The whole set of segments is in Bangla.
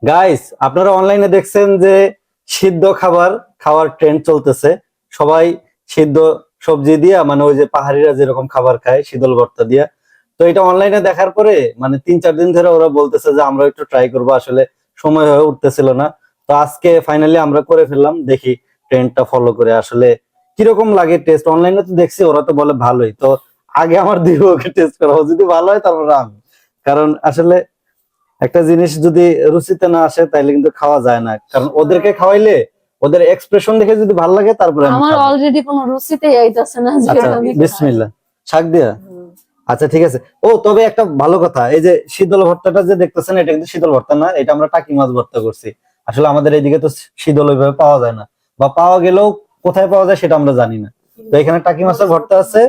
গাইস, আপনারা অনলাইনে দেখছেন যে সিদ্ধ খাবার খাওয়ার ট্রেন্ড চলতেছে। সবাই সিদ্ধ সবজি দিয়া, মানে ওই যে পাহাড়িরা যেরকম খাবার খায় শীতল ভর্তা দিয়া। তো এটা অনলাইনে দেখার পরে মানে 3-4 দিন ধরে ওরা বলতেছে যে আমরা একটু ট্রাই করবো, আসলে সময় হয়ে উঠতেছিল না। তো আজকে ফাইনালি আমরা করে ফেললাম, দেখি ট্রেন্ডটা ফলো করে আসলে কিরকম লাগে টেস্ট। অনলাইনে তো দেখছি ওরা তো বলে ভালোই, তো আগে আমার দিব ওকে টেস্ট করা, যদি ভালো হয় তারপরে আমি। কারণ আসলে একটা জিনিস যদি রুচিতে না আসে তাইলে কিন্তু খাওয়া যায় না, কারণ ওদেরকে খাওয়াইলে ওদের এক্সপ্রেশন দেখে যদি ভালো লাগে তারপরে আমি আমার খাবো। অলরেডি কোনো রুচিতেই আইতাছে না যে আচ্ছা, আমি বিসমিল্লাহ। শাক দিয়া। আচ্ছা ঠিক আছে। ও তবে একটা ভালো কথা, এই যে শীতল ভর্তাটা যে দেখতেছেন এটা কিন্তু শীতল ভর্তা না, এটা আমরা টাকি মাছ ভর্তা করছি। আসলে আমাদের এইদিকে তো শীতল ওইভাবে পাওয়া যায় না, বা পাওয়া গেলেও কোথায় পাওয়া যায় সেটা আমরা জানি না। তো এখানে টাকি মাছের ভর্তা আছে,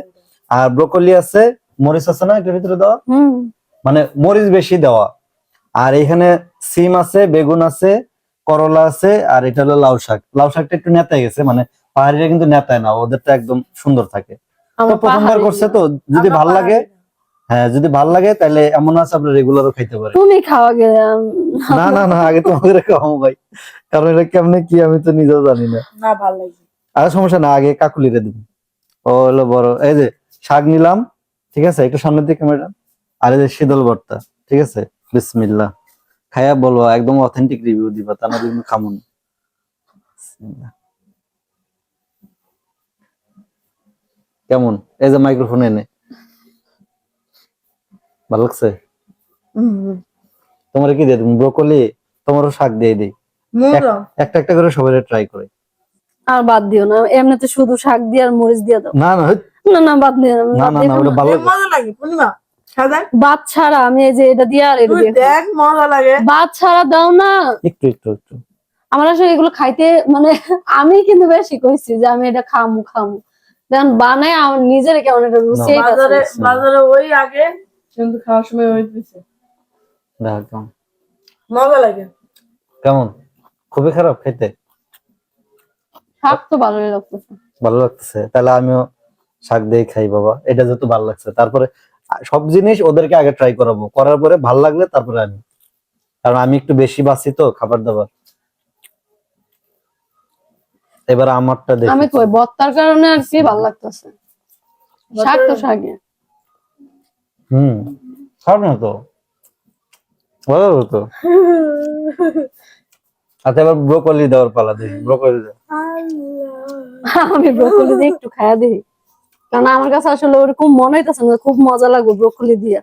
আর ব্রোকলি আছে, মরিচ আছে না এটার ভিতরে দেওয়া, মানে মরিচ বেশি দেওয়া। আর এখানে সিম আছে, বেগুন আছে, করলা আছে, আর এটা হলো লাউ শাক। লাউ শাকটা একটু নেতায় গেছে, মানে পাহাড়িরা কিন্তু নেতায় না, ওদেরটা একদম সুন্দর থাকে। তো আমার প্রথমবার পাহাড়ি করছে না। তো, যদি ভাল লাগে, হ্যাঁ যদি ভাল লাগে তাহলে এমন আছে আপনি রেগুলারও খাইতে পারেন। তুমি খাওয়া গেলে না না না, আগে তোমাদের খাওয়াবো ভাই, কারণ এটা কেমনে কি আমি তো নিজেও জানি না। না ভালো লাগে। আর সমস্যা না, আগে কাকুলিরে দিব। ও হলো বড়, এই যে শাক নিলাম, ঠিক আছে, একটু সামনের দিকে ক্যামেরা। আর এই যে শীতল ভর্তা, ঠিক আছে। বিসমিল্লাহ। খাইয়া বলবো, একদম অথেন্টিক রিভিউ দিবা, তা না কিন্তু খামুন। বিসমিল্লাহ। কেমন? এই যে মাইক্রোফোন এনে, ভালো লাগছে? তোমার কি দিয়ে তুমি ব্রোকলি, তোমারও শাক দিয়ে দিই। একটা একটা করে সবাই ট্রাই করে। আর বাদ দিও না, এমনিতে শুধু শাক দিয়ে আর মরিচ দিয়ে দাও। না না না না, বাদ দিও না, না না না, ওটা ভালো লাগে। মজা লাগে পূর্ণিমা, সাদা ভাত ছাড়া আমি এই যে এটা দিয়ে আর এটা তুই দিয়ে খাই। দেখ মজা লাগে। ভাত ছাড়া দাও না। একটু একটু একটু। আমার আসলে এগুলো খাইতে মানে আমি কিন্তু বেশি কইছি যে আমি এটা খামু খামু, দেন বানাই আমার নিজের কেমন একটা রুচি বাজারে বাজারে ওই আগে কিন্তু খাওয়ার সময় ওই দিছে দেখো কেমন। মজা লাগে। কেমন? খুবই খারাপ খেতে? শাক তো ভালোই লাগতেছে। ভালো লাগতেছে, তাহলে আমিও শাক দিয়ে খাই বাবা, এটা যেহেতু ভালো লাগছে। তারপরে সব জিনিস ওদেরকে আগে ট্রাই করাবো, করার পরে ভালো লাগলে তারপরে আমি, কারণ আমি একটু বেশি বাসি তো খাবার দাবার। এবার আমারটা দেখি। আমি কই ভর্তার কারণে আর কি ভালো লাগতেছে, শাক তো শাকই। খাও না তো, ভালো হতো। আচ্ছা এবার ব্রোকলি দেওয়ার পালা, দেখি ব্রোকলি দাও। আমি ব্রোকলি দিয়ে একটু খাইয়া দিই, কারণ আমার কাছে আসলে ওরকম মনে হইতেছে না খুব মজা লাগবে ব্রোকলি দিয়ে।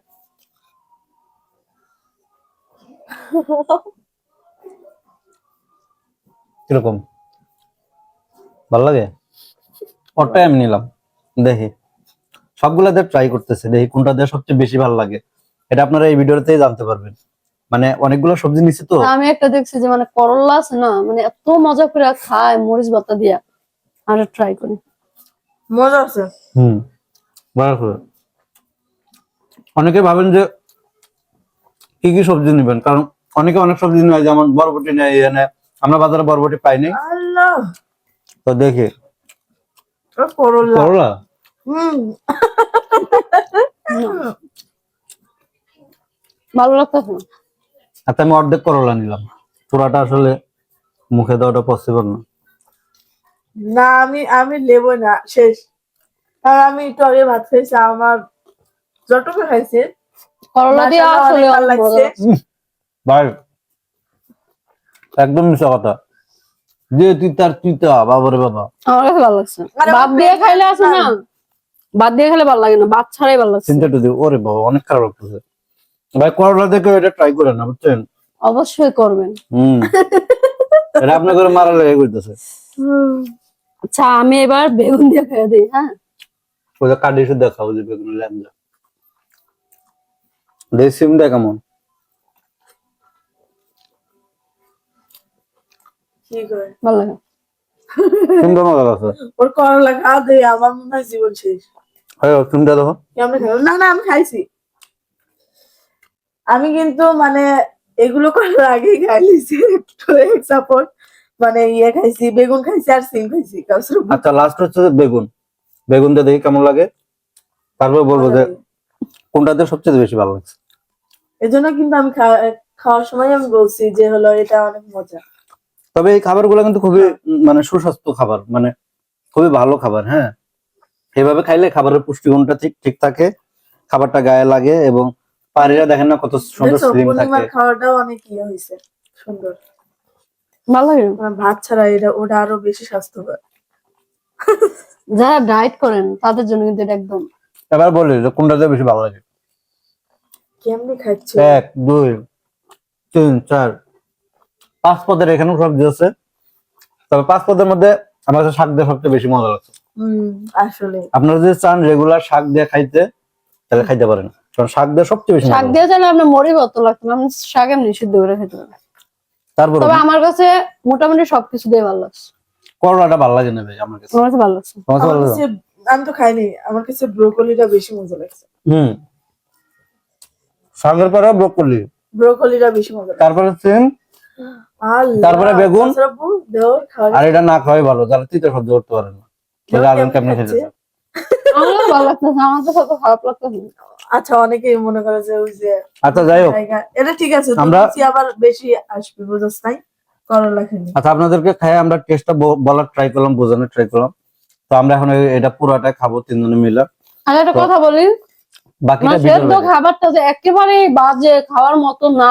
কিরকম ভালো লাগে? ওটাই আমি নিলাম, দেখি সবগুলা দিয়ে ট্রাই করতেছে, দেখি কোনটা দিয়ে সবচেয়ে বেশি ভালো লাগে। এটা আপনারা এই ভিডিওতেই জানতে পারবেন, মানে অনেকগুলো সবজি নিচ্ছি তো। আমি একটা দেখছি যে মানে করলা আছে না, মানে এত মজা করে খায় মরিচ ভর্তা দিয়া, আর ট্রাই করি। মজা আছে। ভালো করে। অনেকে ভাবেন যে কি কি সবজি নেবেন, কারণ অনেকে অনেক সবজি নেয়, যেমন বরবটি নেয়, ইয়ে নেয়। আমরা বাজারে বরবটি পাইনি, আল্লাহ তো দেখি করলা। করলা। ভালো লাগতেছে। আচ্ছা আমি অর্ধেক করলা নিলাম, পুরাটা আসলে মুখে দেওয়াটা পসিবল না। না আমি আমি নেবো না, শেষ। আর আমি একটু আগে ভাত খাইছি, আমার যতটুকু খাইছি করলা দিয়ে মাশাআল্লাহ আসলে অনেক ভালো অনেক মজা লাগছে। লাগছে। ভাই একদম মিশা কথা, যে তিতা তিতা, বাবারে বাবা। আমার কাছে ভালো লাগছে। আরে ভাত আমার দিয়ে পেট খাইলে আছে ভরে না, ভাত দিয়ে খেলে ভালো লাগে না, ভাত ছাড়াই ভালো লাগছে। চিন্তা দিও, ওরে বাবা অনেক খারাপ লাগতেছে ভাই। করলা দেখে এটা ট্রাই করেন না, বুঝছেন? অবশ্যই করবেন। এটা আপনার করে মারা লেগে করতেছে। আচ্ছা আমি এবার বেগুন দিয়ে খেয়ে দিই। হ্যাঁ ওই যে কাটি শুধু দেখাও, যে বেগুন ল্যাংজা দেশি সিমটা কেমন? কি করে ভালো লাগে। সিমটা মজা আছে। ওর করলা খাওয়া দিয়ে আমার মনে হয় জীবন শেষ। হ্যাঁ সিমটা দেখো। কেমন খাবো? না না আমি খাইছি। আমি কিন্তু মানে এগুলো করার আগেই খাই লিছি একটু সাপোর্ট, মানে ইয়ে খাইছি, বেগুন খাইছি আর সিম খাইছি। আচ্ছা লাস্ট হচ্ছে যে বেগুন, বেগুনটা দেখি কেমন লাগে, তারপর বলবো যে কোনটাতে সবচেয়ে বেশি ভালো লাগছে। এই জন্য কিন্তু আমি খাওয়ার সময় আমি বলছি যে হলো এটা অনেক মজা। তবে এই খাবারগুলো কিন্তু খুবই মানে সুস্বাস্থ্য খাবার, মানে খুবই ভালো খাবার। হ্যাঁ, এভাবে খাইলে খাবারের পুষ্টিগুণটা ঠিক ঠিক থাকে, খাবারটা গায়ে লাগে, এবং পাহাড়িরা দেখেন না কত সুন্দর দেখছো স্লিম পূর্ণিমার থাকে। খাওয়াটাও অনেক ইয়ে হয়েছে, সুন্দর। ভালো লাগে। ভাত ছাড়া ওটা আরো বেশি স্বাস্থ্যকর। যারা ডায়েট করেন তাদের জন্য কিন্তু এটা একদম। এবার বলি যে কোনটাতে বেশি ভালো লাগে। কেমনি খাচ্ছো? 1 2 3 4 5 পদের এখানেও সবজি আছে, তবে 5 পদের মধ্যে আমার কাছে শাক দিয়ে সবচেয়ে বেশি মজা লাগছে। আসলে আপনারা যদি চান রেগুলার শাক দিয়ে খাইতে, তাহলে খাইতে পারেন, কারণ শাক দিয়ে সবচেয়ে বেশি শাক মজা দিয়ে চাইলে আপনার মরি বত লাগতো না, আপনি শাক এমনি সিদ্ধ করে খেতে পারেন। তারপর তবে আমার কাছে মোটামুটি সবকিছু দিয়ে ভালো লাগছে। করলাটা ভালো লাগে না ভাই আমার কাছে। আমার কাছে ভালো লাগছে। তোমার কাছে আমার ভালো লাগে? কাছে, আমি তো খাইনি, আমার কাছে ব্রোকলিটা বেশি মজা লাগছে। শাকের পরে ব্রোকলি, ব্রোকলিটা বেশি মজা লাগছে। তারপরে সিম, আল্লাহ, তারপরে বেগুন। কাঁচরাবু, দেওর খাওয়া। আর এটা না খাওয়াই ভালো, যারা তিতে সহ্য করতে পারে না। কেমন আগুন কেমনে খাচ্ছে? খেতেছে। আমারও ভালো লাগতেছে, আমার তো সব খারাপ লাগতেছে। আচ্ছা, অনেকেই মনে করে যে ওই যে আচ্ছা যাই হোক, জায়গা, এটা ঠিক আছে, আমরা- আমরা আবার বেশি আসবে বুঝছ নাই, করলা খাইনি। আচ্ছা আপনাদেরকে খাই আমরা টেস্টটা বলার ট্রাই করলাম, বোঝানোর ট্রাই করলাম। তো আমরা এখন এটা পুরাটা খাবো তিনজনে মিলে। আর একটা তো কথা বলি, বাকিটা মানে ভিডিওর সেদ্ধ বাইরে। খাবারটা যে একেবারেই বাজে, খাওয়ার মতো না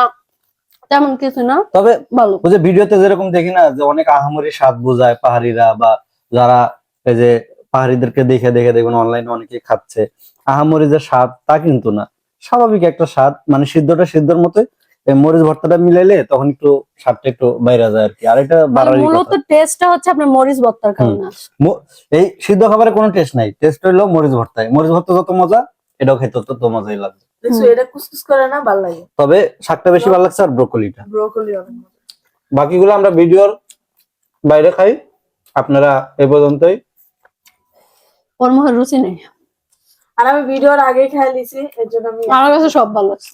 তেমন কিছু না, তবে ভালো। ওই যে ভিডিওতে যেরকম দেখি না যে অনেক আহামরি স্বাদ বোঝায় পাহাড়িরা, বা যারা এই যে পাহাড়িদেরকে দেখে দেখে দেখুন অনলাইনে অনেকে খাচ্ছে, আহামরি যে স্বাদ তা কিন্তু না, স্বাভাবিক একটা স্বাদ, মানে সিদ্ধটা সিদ্ধর মতোই, এই মরিচ ভর্তাটা মিলাইলে তখন একটু স্বাদটা একটু বাইরে যায় আর কি, আর এটা মানে বাড়ারই মূলত কথা। টেস্টটা হচ্ছে আপনার মরিচ ভর্তার কারণে আসে। এই সিদ্ধ খাবারে কোনো টেস্ট নাই, টেস্ট হইলো মরিচ ভর্তায়। মরিচ ভর্তা যত মজা, এটাও খেতে তত মজাই লাগবে। দেখছো এটা কুসকুস করে না, ভালো লাগে। তবে শাকটা বেশি ভালো লাগছে আর ব্রোকলিটা। ব্রোকলি অনেক মজা। বাকিগুলো আমরা ভিডিওর বাইরে খাই। আপনারা এ পর্যন্তই। ওর মুখে রুচি নেই, আর আমি ভিডিওর আগে খাই লিছি, এর জন্য আমি আমার কাছে সব ভালো লাগছে।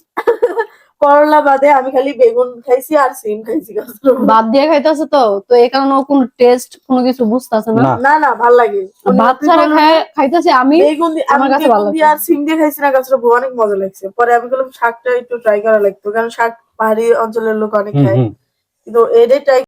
করলা বাদে আমি খালি বেগুন খাইছি আর সিম খাইছি। ভাত দিয়ে খাইতেছে তো তো এই কারণে ও কোনো টেস্ট কোনো কিছু বুঝতেছে না। না। না না, ভাল লাগে। ভাত ছাড়া খাইতেছে আমি, বেগুন দিয়ে, আমার আমি কাছে ভালো বেগুন দিয়ে লাগছে। আর সিম দিয়ে খাইছি না, গাছটা অনেক মজা লাগছে। পরে আমি বললাম শাকটা একটু ট্রাই করা লাগতো, কারণ শাক পাহাড়ি অঞ্চলের লোক অনেক খায়, কিন্তু এটাই ট্রাই